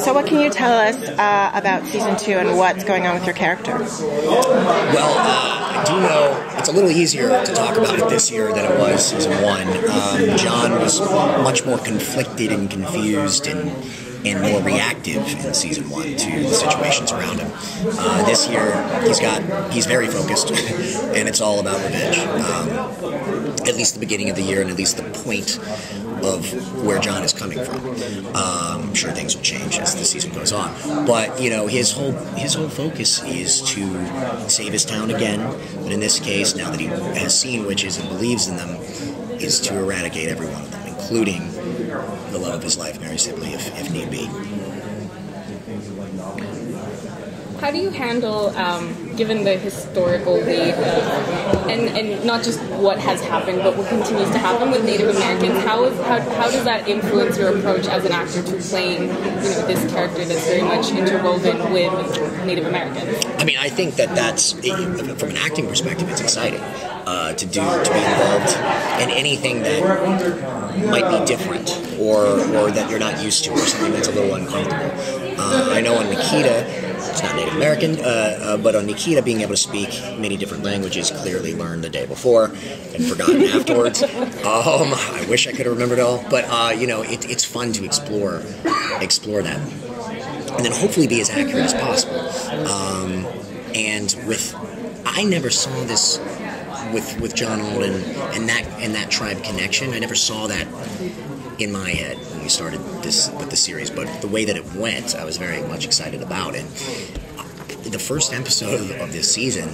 So what can you tell us about Season 2 and what's going on with your character? Well, I do know it's a little easier to talk about it this year than it was Season 1. John was much more conflicted and confused and more reactive in Season 1 to the situations around him. This year, he's very focused, and it's all about revenge. At least the beginning of the year, and at least the point of where John is coming from. I'm sure things will change as the season goes on, but you know, his whole focus is to save his town again. But in this case, now that he has seen witches and believes in them, is to eradicate every one of them, including the love of his life, Mary Sibley, if need be. How do you handle, given the historical weight and not just what has happened, but what continues to happen with Native Americans? How does that influence your approach as an actor to playing, this character that's very much interwoven with Native Americans? I mean, I think that's from an acting perspective, it's exciting to be involved in anything that might be different or that you're not used to, or something that's a little uncomfortable. I know on Nikita, it's not Native American, but on Nikita, being able to speak many different languages, clearly learned the day before and forgotten afterwards. I wish I could have remembered it all, but it's fun to explore that, and then hopefully be as accurate as possible. I never saw this with John Alden and that tribe connection. I never saw that in my head when we started this with the series, but the way that it went, I was very much excited about it. The first episode of this season,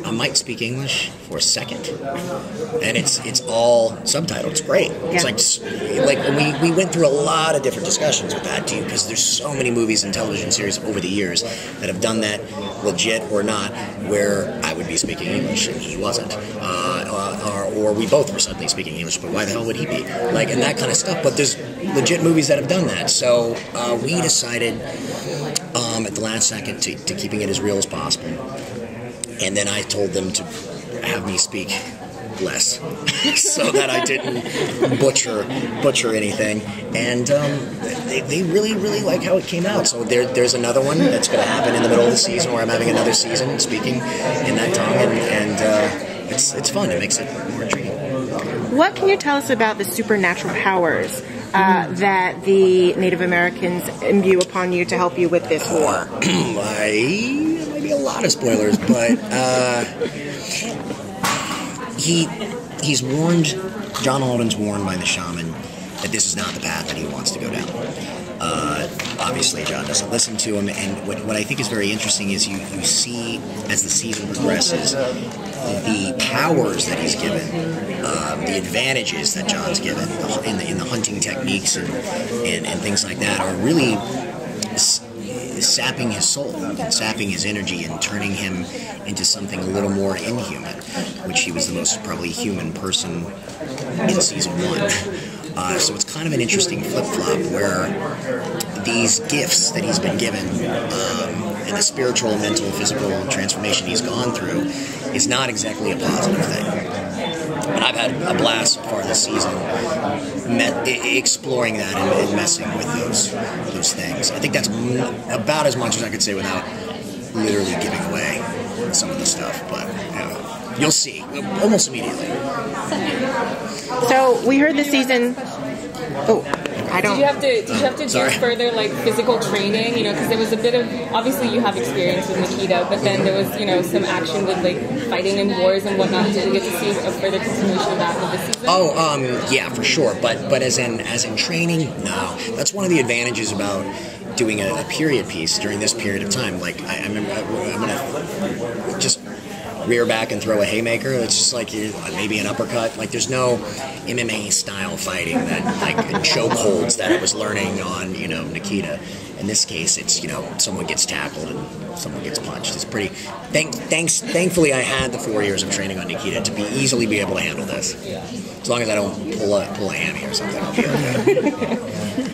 I might speak English for a second, and it's all subtitled. It's great. Yeah. It's like we went through a lot of different discussions with that too, because there's so many movies and television series over the years that have done that, legit or not, where I would be speaking English and he wasn't, or we both were suddenly speaking English, but why the hell would he be? And that kind of stuff. But there's legit movies that have done that. So we decided at the last second to keeping it as real as possible. And then I told them to have me speak less, so that I didn't butcher anything. And they really, really like how it came out. So there's another one that's going to happen in the middle of the season, where I'm having another season speaking in that tongue, and it's fun. It makes it more intriguing. What can you tell us about the supernatural powers that the Native Americans imbue upon you to help you with this war? Might be a lot of spoilers, but he's warned, John Alden's warned by the shaman that this is not the path that he wants to go down. Obviously, John doesn't listen to him, and what I think is very interesting is you see, as the season progresses, the powers that he's given, the advantages that John's given in the hunting techniques and things like that are really sapping his soul, sapping his energy, and turning him into something a little more inhuman, which he was the most probably human person in Season 1. So it's kind of an interesting flip-flop where these gifts that he's been given, and the spiritual, mental, physical transformation he's gone through is not exactly a positive thing. But I've had a blast so far this season exploring that and messing with those things. I think that's about as much as I could say without literally giving away some of the stuff, but you'll see almost immediately. So we heard this season. Did you have to do further physical training? Because there was a bit of, obviously you have experience with Nikita, but then there was some action with fighting in wars and whatnot. Did you get to see a further continuation of that with this season? Yeah, for sure. But as in training, no. That's one of the advantages about doing a period piece during this period of time. I remember, I'm gonna just rear back and throw a haymaker. It's just maybe an uppercut. There's no MMA style fighting that chokeholds that I was learning on Nikita. In this case, it's someone gets tackled and someone gets punched. It's pretty. Thankfully, I had the 4 years of training on Nikita to easily be able to handle this. As long as I don't pull a hammy or something, I'll be okay.